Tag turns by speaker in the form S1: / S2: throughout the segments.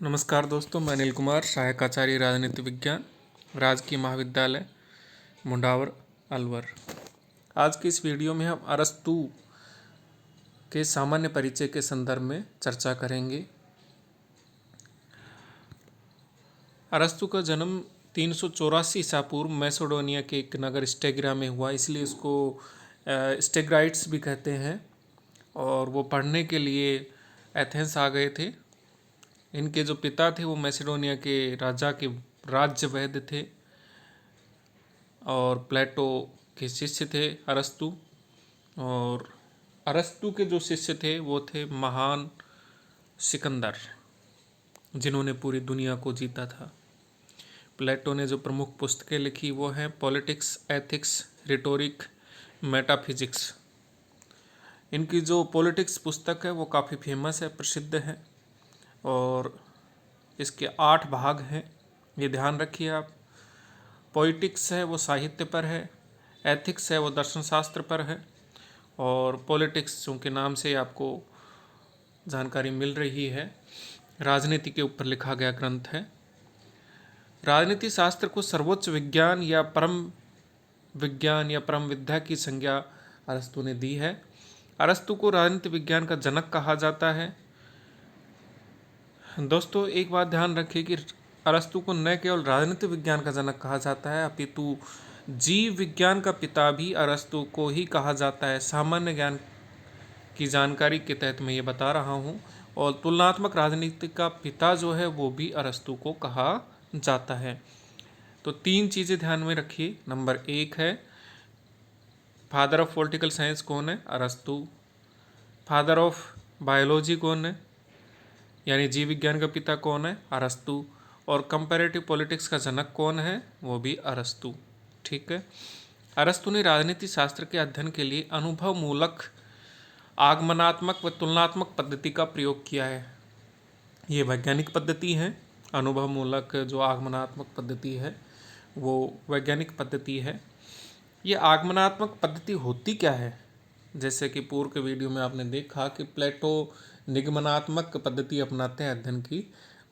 S1: नमस्कार दोस्तों, मैं अनिल कुमार, सहायक आचार्य राजनीति विज्ञान, राजकीय महाविद्यालय मुंडावर, अलवर। आज की इस वीडियो में हम अरस्तु के सामान्य परिचय के संदर्भ में चर्चा करेंगे। अरस्तु का जन्म 384 ईसा पूर्व मैसेडोनिया के एक नगर स्टेग्रा में हुआ, इसलिए इसको स्टेग्राइट्स भी कहते हैं। और वो पढ़ने के लिए एथेंस आ गए थे। इनके जो पिता थे वो मैसेडोनिया के राजा के राज्य वैद्य थे और प्लेटो के शिष्य थे अरस्तु। और अरस्तु के जो शिष्य थे वो थे महान सिकंदर, जिन्होंने पूरी दुनिया को जीता था। प्लेटो ने जो प्रमुख पुस्तकें लिखी वो हैं पॉलिटिक्स, एथिक्स, रिटोरिक, मेटाफिजिक्स। इनकी जो पॉलिटिक्स पुस्तक है वो काफ़ी फेमस है, प्रसिद्ध है और इसके 8 भाग हैं, ये ध्यान रखिए आप। पोइटिक्स है वो साहित्य पर है, एथिक्स है वो दर्शन शास्त्र पर है और पॉलिटिक्स चूँकि नाम से आपको जानकारी मिल रही है, राजनीति के ऊपर लिखा गया ग्रंथ है। राजनीति शास्त्र को सर्वोच्च विज्ञान या परम विद्या की संज्ञा अरस्तु ने दी है। अरस्तु को राजनीति विज्ञान का जनक कहा जाता है। दोस्तों, एक बात ध्यान रखिए कि अरस्तु को न केवल राजनीतिक विज्ञान का जनक कहा जाता है, अपितु जीव विज्ञान का पिता भी अरस्तु को ही कहा जाता है। सामान्य ज्ञान की जानकारी के तहत मैं ये बता रहा हूँ। और तुलनात्मक राजनीति का पिता जो है वो भी अरस्तु को कहा जाता है। तो 3 चीज़ें ध्यान में रखिए। नंबर 1 है फादर ऑफ पॉलिटिकल साइंस कौन है? अरस्तु। फादर ऑफ बायोलॉजी कौन है, यानी जीव विज्ञान का पिता कौन है? अरस्तु। और कंपैरेटिव पॉलिटिक्स का जनक कौन है? वो भी अरस्तु। ठीक है। अरस्तु ने राजनीति शास्त्र के अध्ययन के लिए अनुभव मूलक, आगमनात्मक व तुलनात्मक पद्धति का प्रयोग किया है। ये वैज्ञानिक पद्धति है। अनुभव मूलक जो आगमनात्मक पद्धति है वो वैज्ञानिक पद्धति है। ये आगमनात्मक पद्धति होती क्या है? जैसे कि पूर्व के वीडियो में आपने देखा कि प्लेटो निगमनात्मक पद्धति अपनाते हैं अध्ययन की,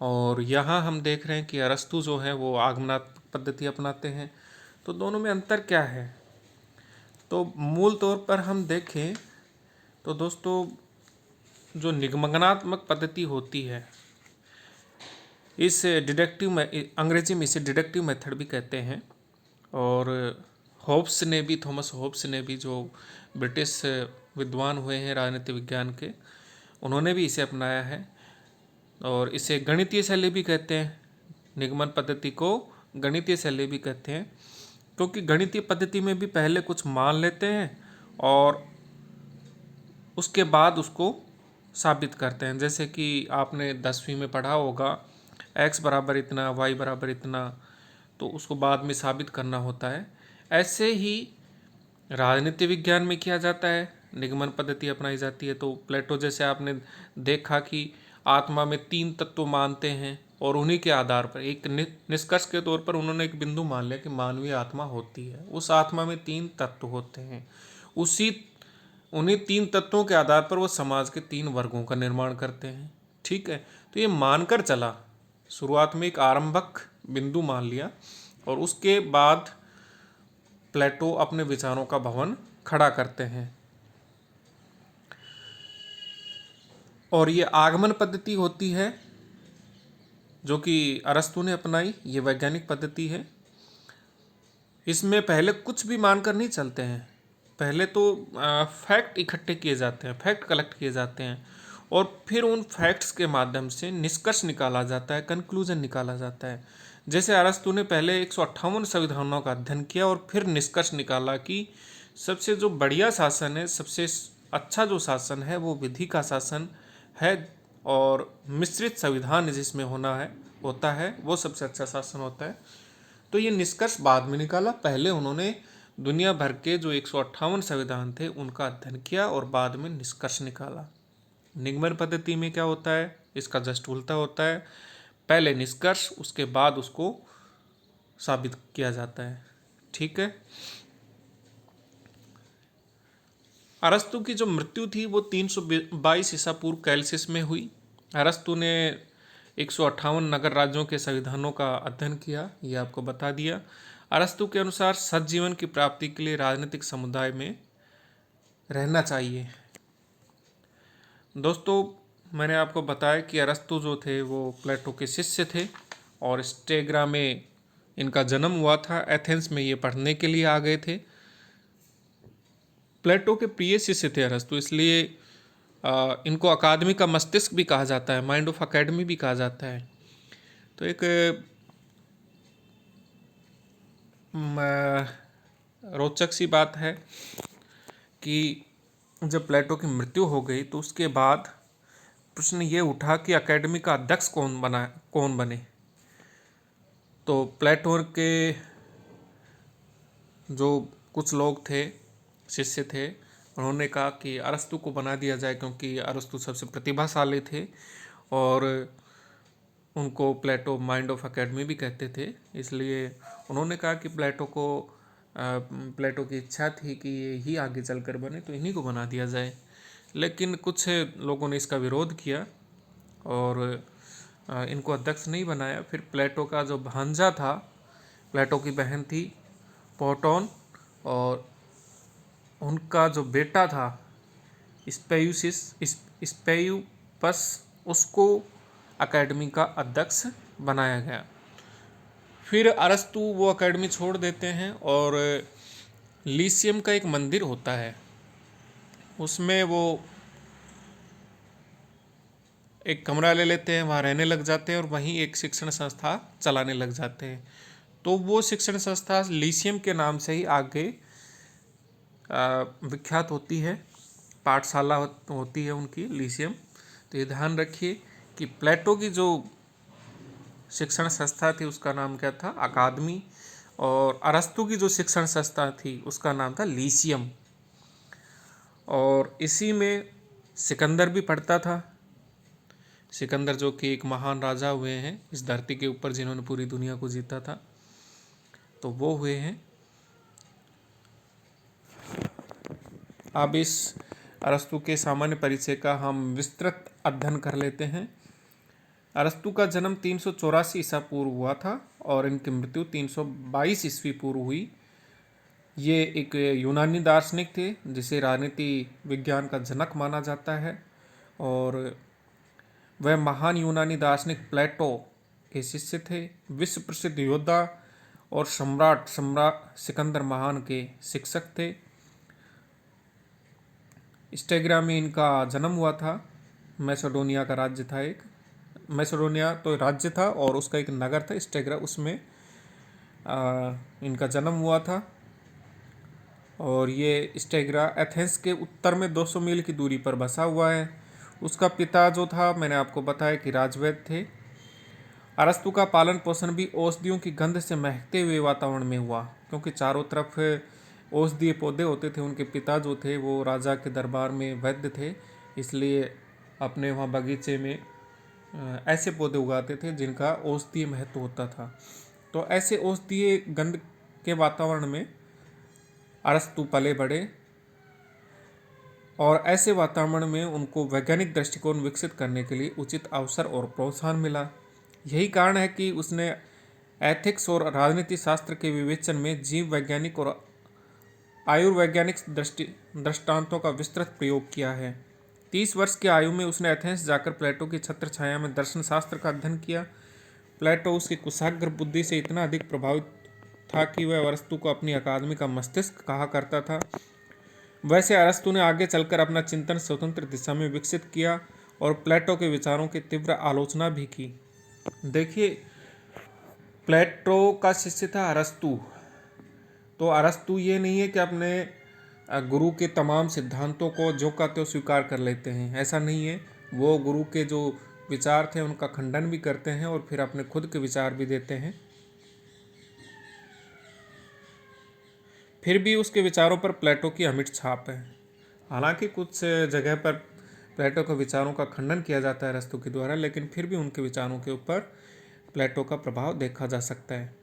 S1: और यहाँ हम देख रहे हैं कि अरस्तु जो है वो आगमनात्मक पद्धति अपनाते हैं। तो दोनों में अंतर क्या है? तो मूल तौर पर हम देखें तो दोस्तों, जो निगमनात्मक पद्धति होती है, इस डिडक्टिव में, अंग्रेजी में इसे डिडक्टिव मेथड भी कहते हैं। और होब्स ने भी, थॉमस होब्स ने भी, जो ब्रिटिश विद्वान हुए हैं राजनीति विज्ञान के, उन्होंने भी इसे अपनाया है। और इसे गणितीय शैली भी कहते हैं। निगमन पद्धति को गणितीय शैली भी कहते हैं, क्योंकि गणितीय पद्धति में भी पहले कुछ मान लेते हैं और उसके बाद उसको साबित करते हैं। जैसे कि आपने 10वीं में पढ़ा होगा, x बराबर इतना, y बराबर इतना, तो उसको बाद में साबित करना होता है। ऐसे ही राजनीति विज्ञान में किया जाता है, निगमन पद्धति अपनाई जाती है। तो प्लेटो जैसे आपने देखा कि आत्मा में 3 तत्व मानते हैं और उन्हीं के आधार पर एक निष्कर्ष के तौर पर उन्होंने एक बिंदु मान लिया कि मानवीय आत्मा होती है। उस आत्मा में 3 तत्व होते हैं, उन्हीं 3 तत्वों के आधार पर वो समाज के 3 वर्गों का निर्माण करते हैं। ठीक है। तो ये मानकर चला, शुरुआत में एक आरंभक बिंदु मान लिया और उसके बाद प्लेटो अपने विचारों का भवन खड़ा करते हैं। और ये आगमन पद्धति होती है जो कि अरस्तु ने अपनाई। ये वैज्ञानिक पद्धति है। इसमें पहले कुछ भी मानकर नहीं चलते हैं, पहले तो फैक्ट इकट्ठे किए जाते हैं, फैक्ट कलेक्ट किए जाते हैं और फिर उन फैक्ट्स के माध्यम से निष्कर्ष निकाला जाता है, कंक्लूजन निकाला जाता है। जैसे अरस्तु ने पहले 158 संविधानों का अध्ययन किया और फिर निष्कर्ष निकाला कि सबसे जो बढ़िया शासन है, सबसे अच्छा जो शासन है वो विधि का शासन है और मिश्रित संविधान जिसमें होता है वो सबसे अच्छा शासन होता है। तो ये निष्कर्ष बाद में निकाला। पहले उन्होंने दुनिया भर के जो 158 संविधान थे उनका अध्ययन किया और बाद में निष्कर्ष निकाला। निगमन पद्धति में क्या होता है? इसका जस्ट उल्टा होता है। पहले निष्कर्ष, उसके बाद उसको साबित किया जाता है। ठीक है। अरस्तु की जो मृत्यु थी वो 322 ईसा पूर्व कैलसिस में हुई। अरस्तु ने 158 नगर राज्यों के संविधानों का अध्ययन किया, ये आपको बता दिया। अरस्तु के अनुसार सज्जीवन की प्राप्ति के लिए राजनीतिक समुदाय में रहना चाहिए। दोस्तों, मैंने आपको बताया कि अरस्तु जो थे वो प्लेटो के शिष्य थे और स्टेग्रा में इनका जन्म हुआ था। एथेंस में ये पढ़ने के लिए आ गए थे। प्लेटो के प्रिय शिष्य थे अरस्तु, इसलिए इनको अकादमी का मस्तिष्क भी कहा जाता है, माइंड ऑफ अकेडमी भी कहा जाता है। तो एक रोचक सी बात है कि जब प्लेटो की मृत्यु हो गई तो उसके बाद प्रश्न ये उठा कि अकेडमी का अध्यक्ष कौन बने। तो प्लेटो के जो कुछ लोग थे, शिष्य थे, उन्होंने कहा कि अरस्तु को बना दिया जाए, क्योंकि अरस्तु सबसे प्रतिभाशाली थे और उनको प्लेटो माइंड ऑफ अकेडमी भी कहते थे। इसलिए उन्होंने कहा कि प्लेटो की इच्छा थी कि ये ही आगे चलकर बने, तो इन्हीं को बना दिया जाए। लेकिन कुछ लोगों ने इसका विरोध किया और इनको अध्यक्ष नहीं बनाया। फिर प्लेटो का जो भांजा था, प्लेटो की बहन थी प्लूटोन, और उनका जो बेटा था स्पेयुपस, उसको अकेडमी का अध्यक्ष बनाया गया। फिर अरस्तु वो अकेडमी छोड़ देते हैं और लीसियम का एक मंदिर होता है, उसमें वो एक कमरा ले लेते हैं, वहाँ रहने लग जाते हैं और वहीं एक शिक्षण संस्था चलाने लग जाते हैं। तो वो शिक्षण संस्था लीसियम के नाम से ही आगे विख्यात होती है, पाठशाला होती है उनकी, लीसियम। तो ये ध्यान रखिए कि प्लेटो की जो शिक्षण संस्था थी उसका नाम क्या था, अकादमी, और अरस्तु की जो शिक्षण संस्था थी उसका नाम था लीसियम। और इसी में सिकंदर भी पढ़ता था। सिकंदर जो कि एक महान राजा हुए हैं इस धरती के ऊपर, जिन्होंने पूरी दुनिया को जीता था, तो वो हुए हैं। अब इस अरस्तु के सामान्य परिचय का हम विस्तृत अध्ययन कर लेते हैं। अरस्तु का जन्म 384 ईसा पूर्व हुआ था और इनकी मृत्यु 322 ईस्वी पूर्व हुई। ये एक यूनानी दार्शनिक थे जिसे राजनीति विज्ञान का जनक माना जाता है, और वह महान यूनानी दार्शनिक प्लेटो के शिष्य थे। विश्व प्रसिद्ध योद्धा और सम्राट सिकंदर महान के शिक्षक थे। स्टेग्रा में इनका जन्म हुआ था। मैसेडोनिया का राज्य था एक, मैसेडोनिया तो राज्य था और उसका एक नगर था स्टेग्रा, उसमें इनका जन्म हुआ था। और ये स्टेग्रा एथेंस के उत्तर में 200 मील की दूरी पर बसा हुआ है। उसका पिता जो था, मैंने आपको बताया कि राजवैद्य थे। अरस्तु का पालन पोषण भी औषधियों की गंध से महकते हुए वातावरण में हुआ, क्योंकि चारों तरफ औषधीय पौधे होते थे। उनके पिता जो थे वो राजा के दरबार में वैद्य थे, इसलिए अपने वहाँ बगीचे में ऐसे पौधे उगाते थे जिनका औषधीय महत्व होता था। तो ऐसे औषधीय गंध के वातावरण में अरस्तु पले बढ़े और ऐसे वातावरण में उनको वैज्ञानिक दृष्टिकोण विकसित करने के लिए उचित अवसर और प्रोत्साहन मिला। यही कारण है कि उसने एथिक्स और राजनीति शास्त्र के विवेचन में जीव वैज्ञानिक और आयुर्वैज्ञानिक दृष्टांतों का विस्तृत प्रयोग किया है। 30 वर्ष की आयु में उसने एथेंस जाकर प्लेटो की छत्र छाया में दर्शन शास्त्र का अध्ययन किया। प्लेटो उसकी कुशाग्र बुद्धि से इतना अधिक प्रभावित था कि वह अरस्तु को अपनी अकादमी का मस्तिष्क कहा करता था। वैसे अरस्तु ने आगे चलकर अपना चिंतन स्वतंत्र दिशा में विकसित किया और प्लेटो के विचारों की तीव्र आलोचना भी की। देखिए, प्लेटो का शिष्य था अरस्तु, तो अरस्तु ये नहीं है कि अपने गुरु के तमाम सिद्धांतों को जो का त्यों स्वीकार कर लेते हैं, ऐसा नहीं है। वो गुरु के जो विचार थे उनका खंडन भी करते हैं और फिर अपने खुद के विचार भी देते हैं। फिर भी उसके विचारों पर प्लेटो की अमिट छाप है। हालांकि कुछ जगह पर प्लेटो के विचारों का खंडन किया जाता है अरस्तु के द्वारा, लेकिन फिर भी उनके विचारों के ऊपर प्लेटो का प्रभाव देखा जा सकता है।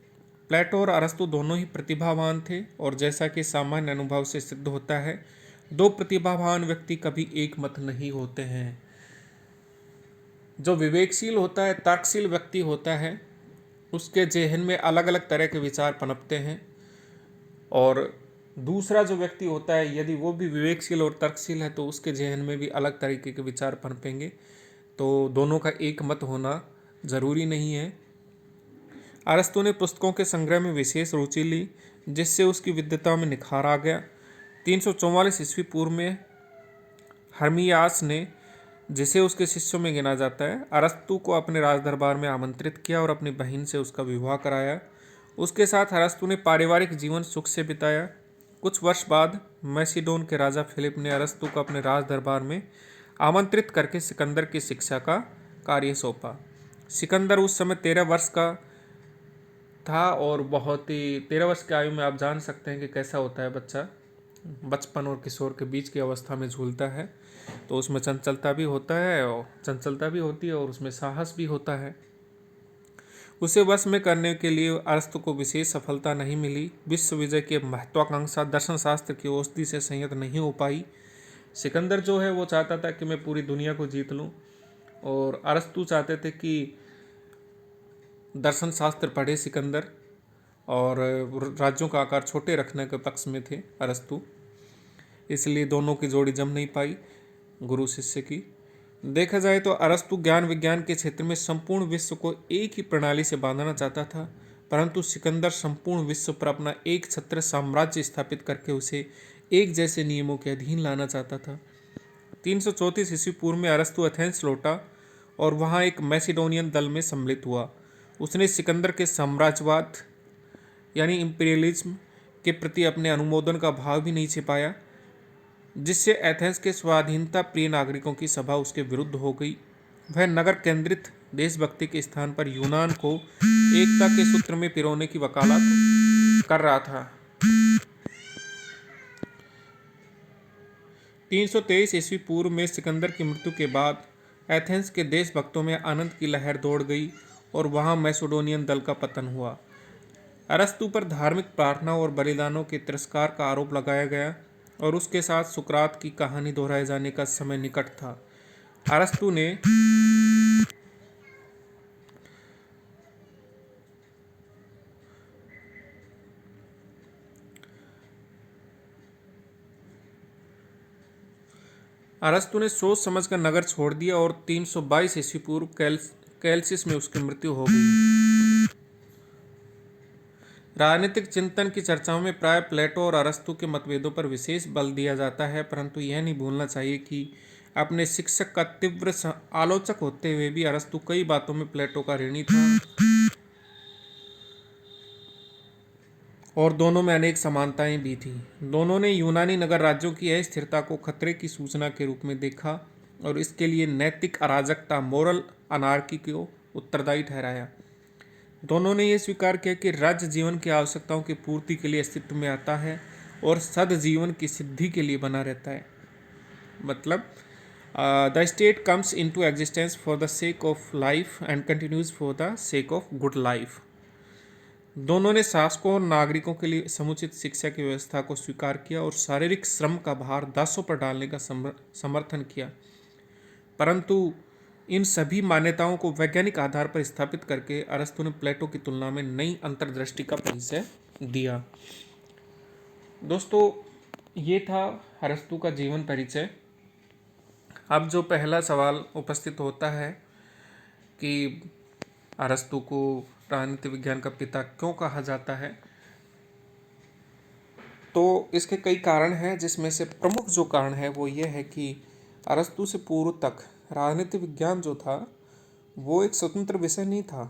S1: प्लेटो और अरस्तु दोनों ही प्रतिभावान थे, और जैसा कि सामान्य अनुभव से सिद्ध होता है, दो प्रतिभावान व्यक्ति कभी एक मत नहीं होते हैं। जो विवेकशील होता है, तर्कशील व्यक्ति होता है, उसके जेहन में अलग अलग तरह के विचार पनपते हैं। और दूसरा जो व्यक्ति होता है, यदि वो भी विवेकशील और तर्कशील है तो उसके जेहन में भी अलग तरीके के विचार पनपेंगे। तो दोनों का एक मत होना जरूरी नहीं है। अरस्तु ने पुस्तकों के संग्रह में विशेष रुचि ली, जिससे उसकी विद्वता में निखार आ गया। 344 ईस्वी पूर्व में हर्मियास ने, जिसे उसके शिष्यों में गिना जाता है, अरस्तु को अपने राजदरबार में आमंत्रित किया और अपनी बहन से उसका विवाह कराया। उसके साथ अरस्तु ने पारिवारिक जीवन सुख से बिताया। कुछ वर्ष बाद मैसिडोन के राजा फिलिप ने अरस्तु को अपने राज दरबार में आमंत्रित करके सिकंदर की शिक्षा का कार्य सौंपा। सिकंदर उस समय 13 वर्ष का था और बहुत ही 13 वर्ष की आयु में आप जान सकते हैं कि कैसा होता है बच्चा, बचपन और किशोर के बीच की अवस्था में झूलता है। तो उसमें चंचलता भी होती है और उसमें साहस भी होता है। उसे वश में करने के लिए अरस्तु को विशेष सफलता नहीं मिली। विश्व विजय की महत्वाकांक्षा दर्शन शास्त्र की औषधि से संयत नहीं हो पाई। सिकंदर जो है वो चाहता था कि मैं पूरी दुनिया को जीत लूं, और अरस्तु चाहते थे कि दर्शन शास्त्र पढ़े सिकंदर, और राज्यों का आकार छोटे रखने के पक्ष में थे अरस्तु। इसलिए दोनों की जोड़ी जम नहीं पाई गुरु शिष्य की। देखा जाए तो अरस्तु ज्ञान विज्ञान के क्षेत्र में संपूर्ण विश्व को एक ही प्रणाली से बांधना चाहता था, परंतु सिकंदर संपूर्ण विश्व पर अपना एक छत्र साम्राज्य स्थापित करके उसे एक जैसे नियमों के अधीन लाना चाहता था। 334 ईस्वी पूर्व में अरस्तु एथेंस लौटा और वहां एक मैसिडोनियन दल में सम्मिलित हुआ। उसने सिकंदर के साम्राज्यवाद यानी इंपीरियलिज्म के प्रति अपने अनुमोदन का भाव भी नहीं छिपाया, जिससे एथेंस के स्वाधीनता प्रिय नागरिकों की सभा उसके विरुद्ध हो गई। वह नगर केंद्रित देशभक्ति के स्थान पर यूनान को एकता के सूत्र में पिरोने की वकालत कर रहा था। 323 ईस्वी पूर्व में सिकंदर की मृत्यु के बाद एथेंस के देशभक्तों में आनंद की लहर दौड़ गई और वहां मैसिडोनियन दल का पतन हुआ। अरस्तु पर धार्मिक प्रार्थना और बलिदानों के तिरस्कार का आरोप लगाया गया और उसके साथ सुकरात की कहानी दोहराए जाने का समय निकट था। अरस्तु ने सोच समझकर नगर छोड़ दिया और 322 ईस्वी पूर्व कैल्सिस में उसकी मृत्यु हो गई। राजनीतिक चिंतन की चर्चाओं में प्राय प्लेटो और अरस्तु के मतभेदों पर विशेष बल दिया जाता है, परंतु यह नहीं भूलना चाहिए कि अपने शिक्षक का तीव्र आलोचक होते हुए भी अरस्तु कई बातों में प्लेटो का ऋणी था और दोनों में अनेक समानताएं भी थी। दोनों ने यूनानी नगर राज्यों की अस्थिरता को खतरे की सूचना के रूप में देखा और इसके लिए नैतिक अराजकता मोरल अनार्की को उत्तरदायी ठहराया। दोनों ने यह स्वीकार किया कि राज्य जीवन की आवश्यकताओं की पूर्ति के लिए अस्तित्व में आता है और सद्जीवन की सिद्धि के लिए बना रहता है। मतलब the state comes into existence for the sake of life and continues for the sake of good life. दोनों ने शासकों और नागरिकों के लिए समुचित शिक्षा की व्यवस्था को स्वीकार किया और शारीरिक श्रम का भार दासों पर डालने का समर्थन किया, परंतु इन सभी मान्यताओं को वैज्ञानिक आधार पर स्थापित करके अरस्तु ने प्लेटो की तुलना में नई अंतर्दृष्टि का परिचय दिया। दोस्तों, ये था अरस्तु का जीवन परिचय। अब जो पहला सवाल उपस्थित होता है कि अरस्तु को राजनीति विज्ञान का पिता क्यों कहा जाता है, तो इसके कई कारण हैं, जिसमें से प्रमुख जो कारण है वो ये है कि अरस्तु से पूर्व तक राजनीति विज्ञान जो था वो एक स्वतंत्र विषय नहीं था,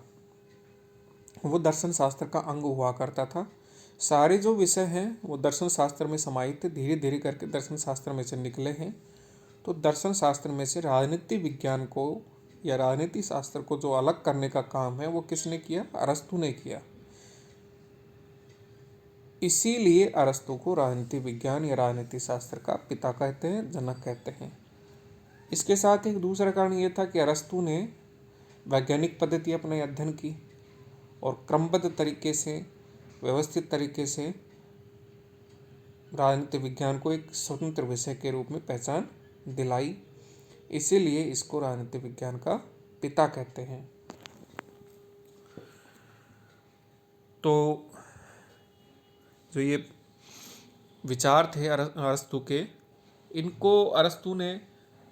S1: वो दर्शन शास्त्र का अंग हुआ करता था। सारे जो विषय हैं वो दर्शन शास्त्र में समाहित थे, धीरे धीरे करके दर्शन शास्त्र में से निकले हैं। तो दर्शन शास्त्र में से राजनीति विज्ञान को या राजनीति शास्त्र को जो अलग करने का काम है वो किसने किया? अरस्तु ने किया। इसीलिए अरस्तु को राजनीति विज्ञान या राजनीति शास्त्र का पिता कहते हैं, जनक कहते हैं। इसके साथ एक दूसरा कारण ये था कि अरस्तु ने वैज्ञानिक पद्धति अपने अध्ययन की और क्रमबद्ध तरीके से, व्यवस्थित तरीके से राजनीति विज्ञान को एक स्वतंत्र विषय के रूप में पहचान दिलाई। इसीलिए इसको राजनीति विज्ञान का पिता कहते हैं। तो जो ये विचार थे अरस्तु के, इनको अरस्तु ने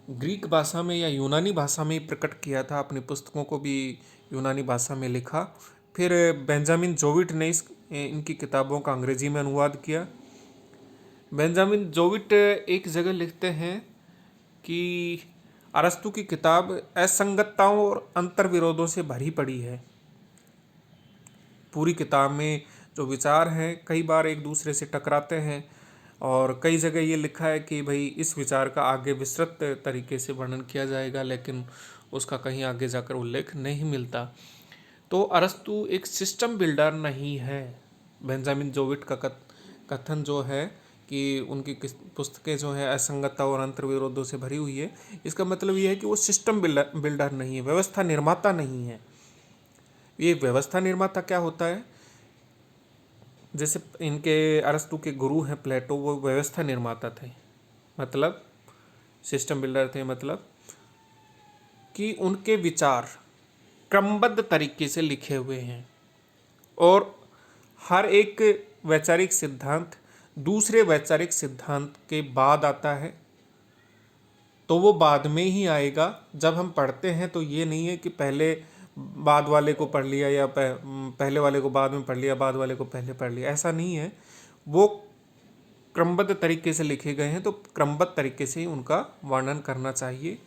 S1: ग्रीक भाषा में या यूनानी भाषा में प्रकट किया था, अपनी पुस्तकों को भी यूनानी भाषा में लिखा। फिर बेंजामिन जोविट ने इनकी किताबों का अंग्रेजी में अनुवाद किया। बेंजामिन जोविट एक जगह लिखते हैं कि अरस्तु की किताब असंगतताओं और अंतर्विरोधों से भरी पड़ी है। पूरी किताब में जो विचार हैं कई बार एक दूसरे से टकराते हैं, और कई जगह ये लिखा है कि भाई इस विचार का आगे विस्तृत तरीके से वर्णन किया जाएगा, लेकिन उसका कहीं आगे जाकर उल्लेख नहीं मिलता। तो अरस्तु एक सिस्टम बिल्डर नहीं है। बेंजामिन जोविट का कथन जो है कि उनकी पुस्तकें जो है असंगतता और अंतर्विरोधों से भरी हुई है, इसका मतलब ये है कि वो सिस्टम बिल्डर नहीं है, व्यवस्था निर्माता नहीं है। ये व्यवस्था निर्माता क्या होता है? जैसे इनके अरस्तु के गुरु हैं प्लेटो, वो व्यवस्था निर्माता थे, मतलब सिस्टम बिल्डर थे, मतलब कि उनके विचार क्रमबद्ध तरीके से लिखे हुए हैं और हर एक वैचारिक सिद्धांत दूसरे वैचारिक सिद्धांत के बाद आता है। तो वो बाद में ही आएगा। जब हम पढ़ते हैं तो ये नहीं है कि पहले बाद वाले को पढ़ लिया या पहले वाले को बाद में पढ़ लिया, बाद वाले को पहले पढ़ लिया, ऐसा नहीं है। वो क्रमबद्ध तरीके से लिखे गए हैं, तो क्रमबद्ध तरीके से ही उनका वर्णन करना चाहिए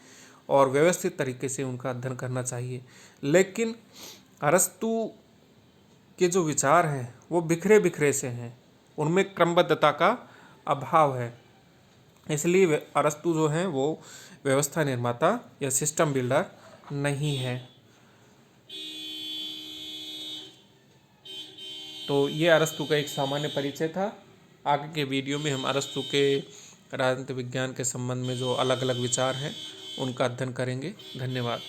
S1: और व्यवस्थित तरीके से उनका अध्ययन करना चाहिए। लेकिन अरस्तु के जो विचार हैं वो बिखरे बिखरे से हैं, उनमें क्रमबद्धता का अभाव है। इसलिए अरस्तु जो हैं वो व्यवस्था निर्माता या सिस्टम बिल्डर नहीं है। तो ये अरस्तु का एक सामान्य परिचय था। आगे के वीडियो में हम अरस्तु के राजनीति विज्ञान के संबंध में जो अलग अलग विचार हैं उनका अध्ययन करेंगे। धन्यवाद।